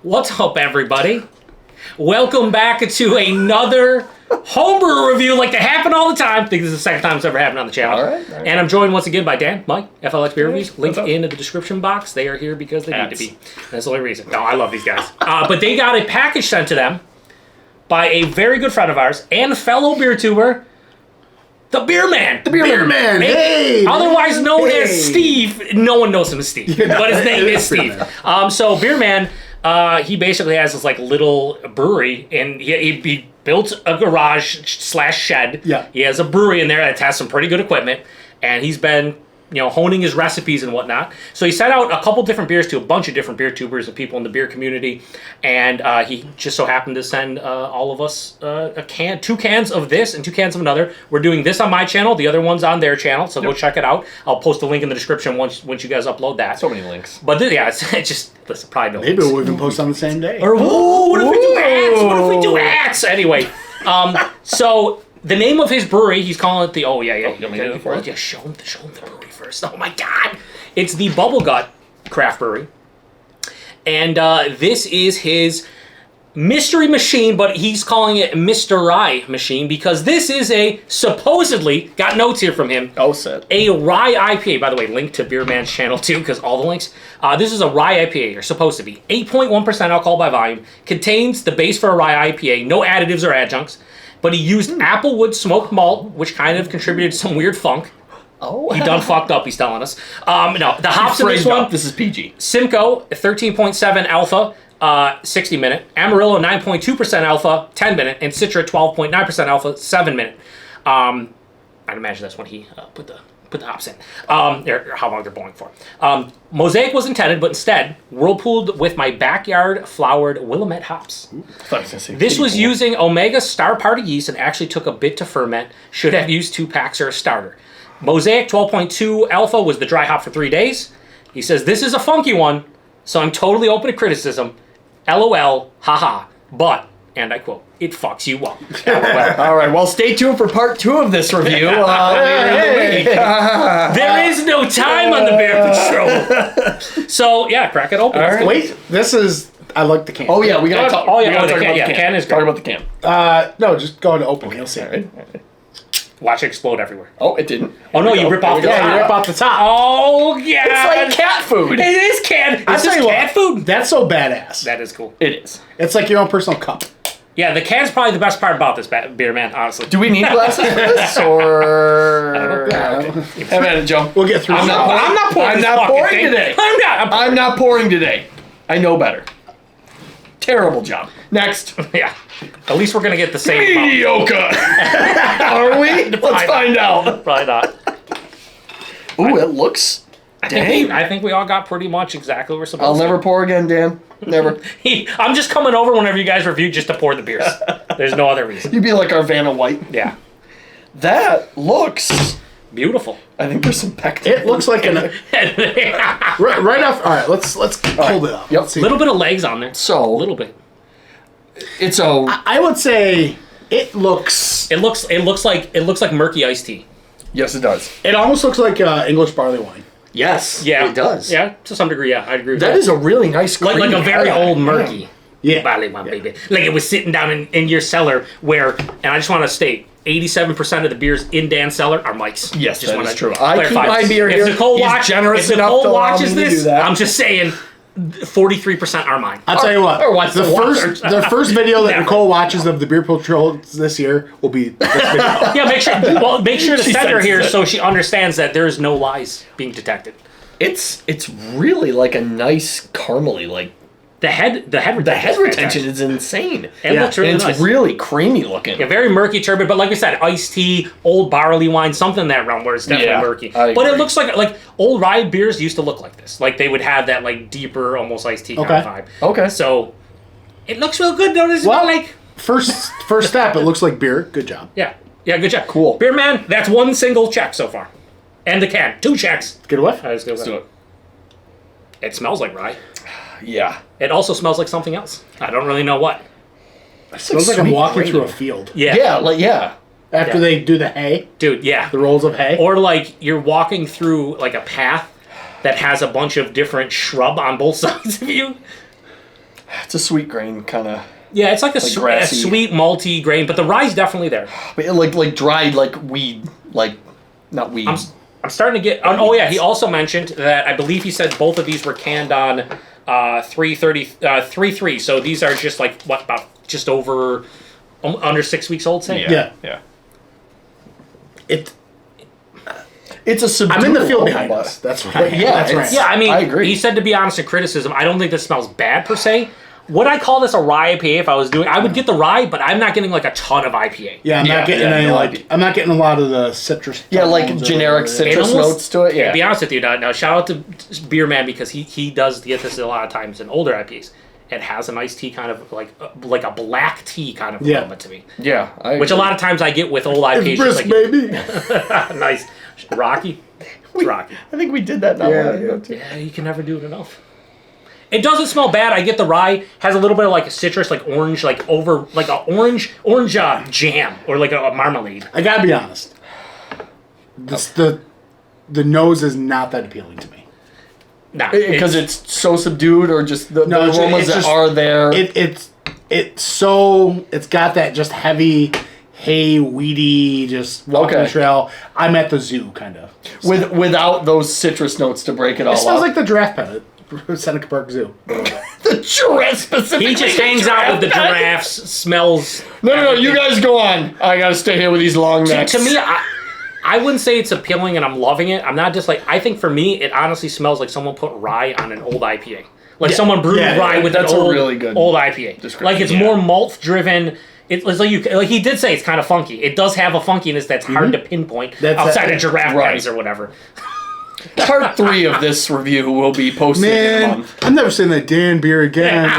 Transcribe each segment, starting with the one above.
What's up, everybody? Welcome back to another Homebrew review like they happen all the time. I think this is the second time it's ever happened on the channel. All right. And I'm joined once again by Dan, Mike, FLX Beer Reviews. Link in the description box. They are here because they need to be. That's the only reason. No, I love these guys. But they got a package sent to them by a very good friend of ours and fellow BeerTuber, the Beer Man. The Beer Man. Hey. Otherwise known as Steve. No one knows him as Steve, but his name is Steve. So Beer Man, he basically has this like little brewery, and he built a garage / shed. Yeah. He has a brewery in there that has some pretty good equipment, and he's been honing his recipes and whatnot. So he sent out a couple different beers to a bunch of different beer tubers and people in the beer community, and he just so happened to send all of us two cans of this and 2 cans of another. We're doing this on my channel, the other one's on their channel, so go check it out. I'll post a link in the description once you guys upload that. So many links. But it's just listen, probably no Maybe links. we'll even post on the same day. Or what if we do hats? What if we do hats? Anyway, so the name of his brewery, he's calling it the. Oh yeah. You want me to do it for you? Yeah, show him the brewery first. Oh my God, it's the Bubble Gut Craft Brewery, and this is his MysteRYE Machine, but he's calling it MysteRYE Machine because this is supposedly got notes here from him. Oh, set. A Rye IPA, by the way, link to Beer Man's channel too, because all the links. This is a Rye IPA, or supposed to be. 8.1% alcohol by volume. Contains the base for a Rye IPA, no additives or adjuncts. But he used applewood smoked malt, which kind of contributed to some weird funk. Oh, He done fucked up, he's telling us. No, the hops in this one, This is PG. Simcoe, 13.7 alpha, 60 minute. Amarillo, 9.2% alpha, 10 minute. And Citra, 12.9% alpha, 7 minute. I'd imagine that's when he put the hops in, or how long they're boiling for. Mosaic was intended, but instead whirlpooled with my backyard flowered Willamette hops. This was using Omega Star Party yeast and actually took a bit to ferment. Should have used 2 packs or a starter. Mosaic 12.2 alpha was the dry hop for 3 days. He says this is a funky one, so I'm totally open to criticism. LOL, haha, but, and I quote, it fucks you up. All right, well, stay tuned for part 2 of this review. There is no time on the Beer Patrol. So, yeah, crack it open. All right. Wait, this is. I like the can. Oh, yeah, we got to talk Oh, yeah, we gotta the talk can, about yeah, the can is Talk good. about the can. No, just go to open. You'll see. All right. Watch it explode everywhere. Oh, it didn't. Oh, no, you rip off the top. Yeah, you rip off the top. Oh, yeah. It's like cat food. It is cat. I'll Is tell this you cat what, food? That's so badass. That is cool. It is. It's like your own personal cup. Yeah, the can's probably the best part about this Beer Man, honestly. Do we need glasses for this, or? I don't know. Have at it, Joe. We'll get through. I'm not pouring. I'm not pouring. I'm this not fucking pouring thing. today. I'm not pouring today. I know better. Terrible job. Next. Yeah. At least we're gonna get the same amount. Mediocre. Are we? Let's find out. Probably not. Ooh, it looks. I think we all got pretty much exactly what we're supposed I'll to. never pour again, Dan. Never. I'm just coming over whenever you guys review just to pour the beers. There's no other reason. You'd be like our Vanna White. Yeah. That looks. Beautiful. I think there's some pectin. It looks like an right off. All right, let's hold it up. Yep. Let's see. A little bit of legs on there. So A little bit. it's a. I would say it looks. It looks like murky iced tea. Yes, it does. It almost looks like English barley wine. Yes. Yeah. It does. Yeah, to some degree, yeah, I agree with that. That is a really nice. like a creamy very highlight. old murky. Yeah. Barley wine, baby. Like it was sitting down in your cellar where, and I just want to state, 87% of the beers in Dan's cellar are Mike's. Yes, just that wanna is true. I keep clarify. my beer If here. Nicole He's generous if enough Nicole to allow watches me to this, do that. I'm just saying, 43% are mine. I'll tell you what. or what's the the first water? the first video that Never. Nicole watches of the Beer Patrol this year will be this video. Yeah, make sure to She send her senses here it. so she understands that there is no lies being detected. It's really like a nice caramely, like The head retention. the head retention is insane. It looks really it's nice. really creamy looking. Yeah, very murky, turbid, but like we said, iced tea, old barley wine, something in that realm where it's definitely Yeah, murky. I But it agree. looks like old rye beers used to look like this. Like they would have that like deeper, almost iced tea kind of vibe. Okay. So it looks real good, though. It's Well, like first step, it looks like beer. Good job. yeah, good job. Cool. Beer Man, that's one single check so far, and the can, 2 checks. Good whiff. Let's do it. It smells like rye. Yeah. It also smells like something else. I don't really know what. It smells like I'm walking through a field. Yeah. Yeah. After Yeah. they do the hay, Dude, yeah. the rolls of hay. Or like you're walking through like a path that has a bunch of different shrub on both sides of you. It's a sweet grain kind of, Yeah, it's like a grassy. sweet malty grain, but the rye's definitely there. but like dried like weed, like not weed. I'm starting to get. Oh yeah, he also mentioned that I believe he said both of these were canned on 3.3. So these are just like what, about just over under 6 weeks old. Say Yeah. It's a subdued. I'm in the field aroma, behind but- us. That's right. Yeah, That's right. it's- Yeah, I mean, I agree. he said to be honest in criticism, I don't think this smells bad per se. Would I call this a rye IPA if I was doing? I would get the rye, but I'm not getting like a ton of IPA. Yeah, I'm not getting any no like idea. I'm not getting a lot of the citrus. Yeah, like tones or generic whatever. citrus It almost- notes to it. Yeah. To be honest with you, now shout out to Beer Man because he does get this a lot of times in older IPAs. It has a nice tea kind of like a black tea kind of aroma to me, Yeah. which a lot of times I get with old IPAs. It's just brisk, like, baby. nice, Rocky. It's Rocky. I think we did that. Not Yeah, long ago, yeah. too. Yeah, you can never do it enough. It doesn't smell bad. I get the rye has a little bit of like a citrus, like orange, like over like a orange jam or like a marmalade. I gotta be honest. The nose is not that appealing to me. Nah, Because it's so subdued, or just the No, it's aromas that just- are there. It's got that just heavy, hay, weedy, just walking Okay. the trail. I'm at the zoo kind of. without those citrus notes to break it all It smells up. like the giraffe pen at Seneca Park Zoo. the giraffe specifically. he just hangs out with the giraffes, smells. No, you guys go on. I gotta stay here with these long necks. To me, I wouldn't say it's appealing and I'm loving it. I'm not just like, I think for me, it honestly smells like someone put rye on an old IPA. Like someone brewed rye with that's an a old, really good old IPA. description. Like it's more malt driven. It's like he did say it's kind of funky. It does have a funkiness that's hard to pinpoint outside of giraffe right. pens or whatever. Part 3 of this review will be posted in a Man, month. I'm never saying that Dan beer again.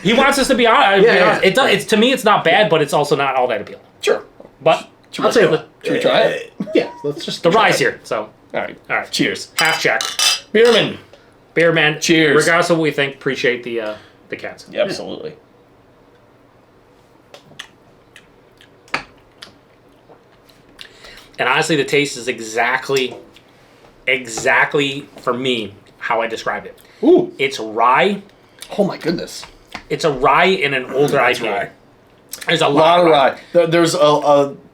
He wants us to be honest. Yeah. It does. It's to me, it's not bad, but it's also not all that appealing. Sure. But I'll tell you what. Should we try it? Yeah, let's just the rye's here, so All right. all right. Cheers. Half check. Beerman. Beer man. Cheers. Regardless of what we think, appreciate the cats. Yeah, absolutely. And honestly, the taste is exactly for me how I describe it. Ooh. It's rye. Oh my goodness. It's a rye in an older IPA. rye. There's a A lot lot of rye. There's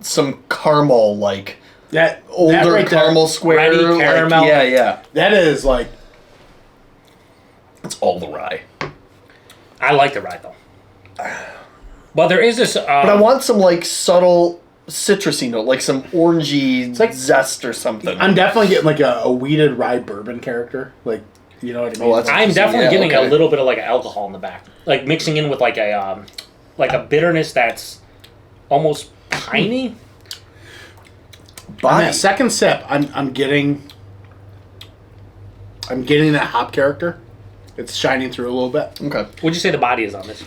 some caramel, like That older right there, caramel square. Ready like- caramel. yeah. that is like It's all the rye. I like the rye though. But there is this. But I want some like subtle citrusy note, like some orangey like- zest or something. I'm definitely getting like a weeded rye bourbon character. Like, you know what I mean? Oh, that's- I'm definitely Yeah, getting okay. a little bit of like alcohol in the back, like mixing in with like a bitterness that's almost piney. On Body. that second sip, I'm getting that hop character. It's shining through a little bit. Okay. Would you say the body is on this?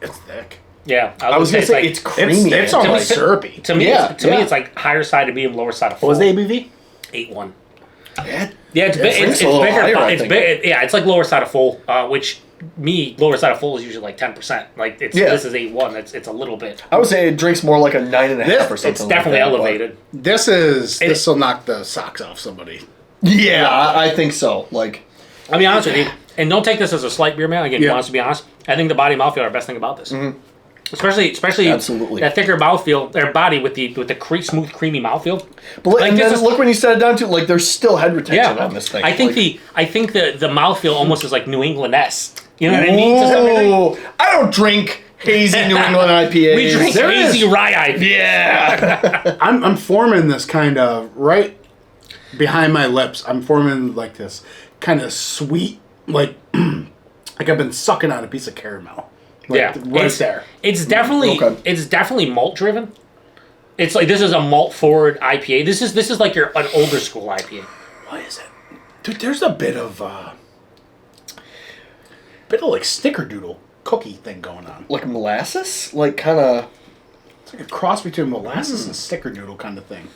It's thick. Yeah, I was gonna say like, it's creamy. It's to me. almost syrupy. to me. Yeah, To me, yeah. it's like higher side of being, lower side of full. What was the ABV? 8.1. Yeah, Yeah, it's drinks it's a little bigger. higher, I It's think. big. Yeah, it's like lower side of full, which lower side of full is usually like 10%. Like it's Yeah. this is 8.1. It's a little bit. I would say it drinks more like a 9.5 or something. It's definitely like that, elevated. This will knock the socks off somebody. but- Yeah, I think so. Like, I'll be honest with you, and don't take this as a slight beer man. Again, Yeah. you want us to be honest. I think the body and mouthfeel are the best thing about this. Especially Absolutely. that thicker mouthfeel, their body with the smooth, creamy mouthfeel. but Like, and this then is- look when you set it down to like there's still head retention on this thing. I think like, the mouthfeel almost is like New England-esque. You know what I mean? To some degree? Ooh, I don't drink hazy New England IPAs. We drink There hazy is- rye IPA. Yeah. I'm forming this kind of right behind my lips. I'm forming like this kind of sweet, like like I've been sucking on a piece of caramel. Like, Yeah, right it's, there. It's definitely malt driven. It's like this is a malt forward IPA. This is like an older school IPA. What is it, dude? There's a bit of like snickerdoodle cookie thing going on. Like molasses? Like kind of It's like a cross between molasses and snickerdoodle kind of thing.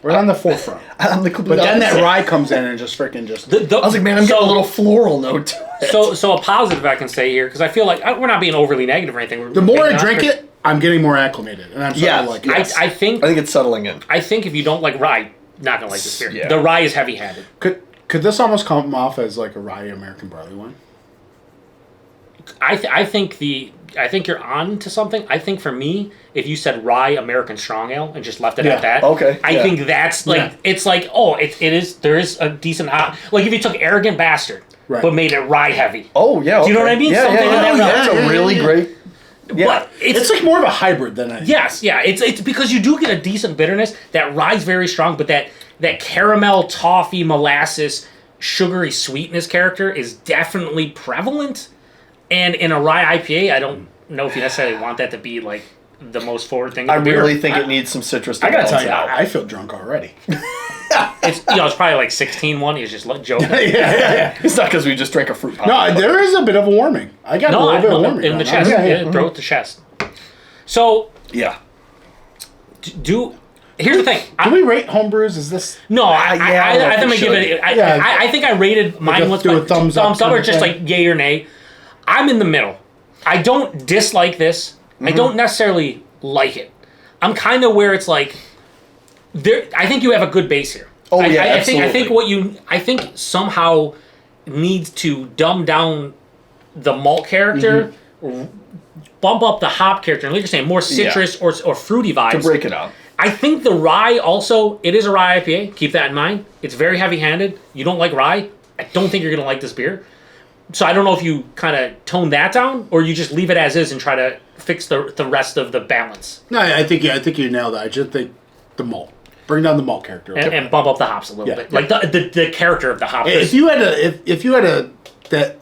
Right on the forefront. I'm the complete But then that opposite. rye comes in and just freaking just. I I was like, man, I'm getting a little floral note to it. So a positive I can say here because I feel like we're not being overly negative or anything. The more I drink it, I'm getting more acclimated, and I'm starting Yeah, to like it. yes. I think I think it's settling in. if you don't like rye, not gonna like this beer. Yeah. The rye is heavy-handed. Could this almost come off as like a rye American barley wine? I think you're on to something. I think for me, if you said rye American Strong Ale and just left it at that, okay, I think that's like it's like there is a decent hop. Like if you took Arrogant Bastard but made it rye heavy. Oh yeah, do you know what I mean? Yeah, Something in that realm. That's a really great. Yeah, But It's like more of a hybrid than a... yes, yeah. It's because you do get a decent bitterness. That rye's very strong, but that caramel, toffee, molasses, sugary sweetness character is definitely prevalent. And in a rye IPA, I don't know if you necessarily want that to be like the most forward thing. I really think it needs some citrus to I gotta balance tell you, it out. I feel drunk already. it's probably like 16-1. He's just joking. yeah. It's not because we just drank a fruit pop. No, there is a bit of a warming. I got a little bit of warming. in the going on. chest. Yeah. Throat to chest. So Yeah. here's the thing. Can we rate homebrews? Is this... No, I think I we give it. should. I think I rated mine Like once do by a thumbs up or kind of just thing? like yay or nay. I'm in the middle. I don't dislike this. I don't necessarily like it. I'm kind of where it's like there. I think you have a good base here. Oh, I absolutely. I think somehow needs to dumb down the malt character, bump up the hop character, and like you're saying, more citrus or fruity vibes To break it out. I think the rye also, it is a rye IPA. Keep that in mind. It's very heavy-handed. You don't like rye, I don't think you're going to like this beer. So I don't know if you kind of tone that down or you just leave it as is and try to fix the rest of the balance. No, I think you nailed it. I just think the malt. Bring down the malt character. And bump up the hops a little bit. Like the character of the hop. If you had that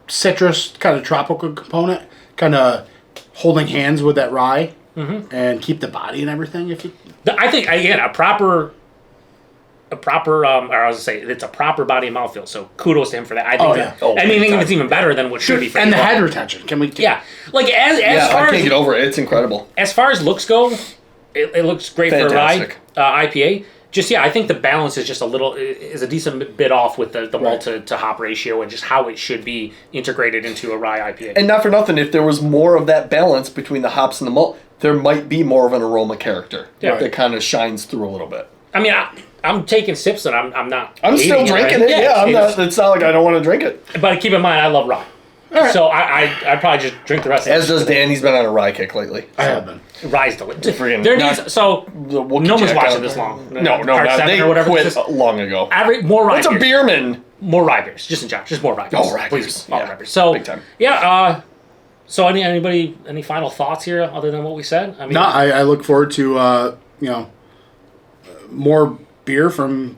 citrus kind of tropical component, kind of holding hands with that rye, and keep the body and everything. I think again a proper or I was gonna say it's a proper body and mouthfeel. So kudos to him for that. I think I think it's even better than what should be. For and the head retention. Can we? Like as far I can't as get over it. It's incredible. as far as looks go, it looks great Fantastic. for a rye IPA. Just I think the balance is just a decent bit off with the malt to hop ratio and just how it should be integrated into a rye IPA. And not for nothing, if there was more of that balance between the hops and the malt, there might be more of an aroma character that kind of shines through a little bit. I mean, I'm taking sips and I'm not. I'm still drinking it. Yeah, I'm not. It's not like I don't want to drink it. But keep in mind, I love rye. Right. So I'd probably just drink the rest of it. As does Dan. He's been on a rye kick lately. I have been. Rye's delicious. Freaking There not- needs so We'll no one's check watching out- this long. No, Part seven they or whatever. quit Just long ago. more rye. What's a beers. beerman? More rye beers, just in general, just more rye beers. Oh, rye Please, beers. all Yeah. rye beers. So Big time. yeah. So any final thoughts here other than what we said? I mean, No, I look forward to more beer from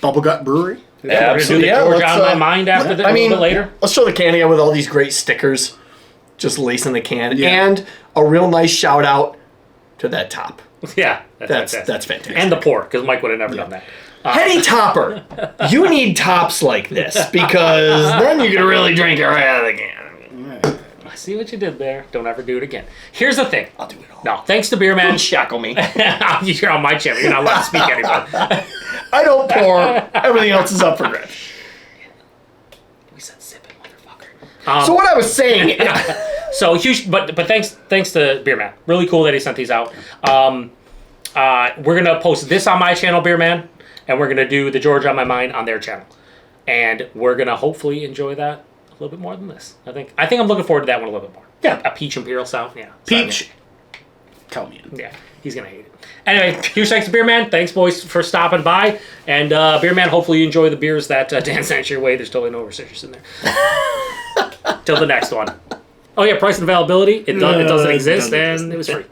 Bubble Gut Brewery. we're gonna do the Georgia on my mind after a little bit later. Let's show the can again with all these great stickers just lacing the can. Yeah. And a real nice shout out to that top. Yeah, That's fantastic. And the pour, because Mike would have never done that. Heady topper. You need tops like this because then you can really drink it right out of the can. I see what you did there. Don't ever do it again. Here's the thing. I'll do it all. No, thanks to Beer Man. Don't shackle me. You're on my channel. You're not allowed to speak anymore. I don't pour. Everything else is up for grabs. We said sipping, motherfucker. So what I was saying. So huge, but thanks to Beer Man. Really cool that he sent these out. We're gonna post this on my channel, Beer Man, and we're gonna do the Georgia on my mind on their channel, and we're gonna hopefully enjoy that a little bit more than this. I think I'm looking forward to that one a little bit more. Yeah. A peach imperial stout. Yeah. Peach. Tell me. Yeah, he's gonna hate it. Anyway, huge thanks to Beer Man. Thanks, boys, for stopping by. And Beer Man, hopefully you enjoy the beers that Dan sent your way. There's totally no restrictions in there. Till the next one. Oh yeah, price and availability. It doesn't exist, and it was free.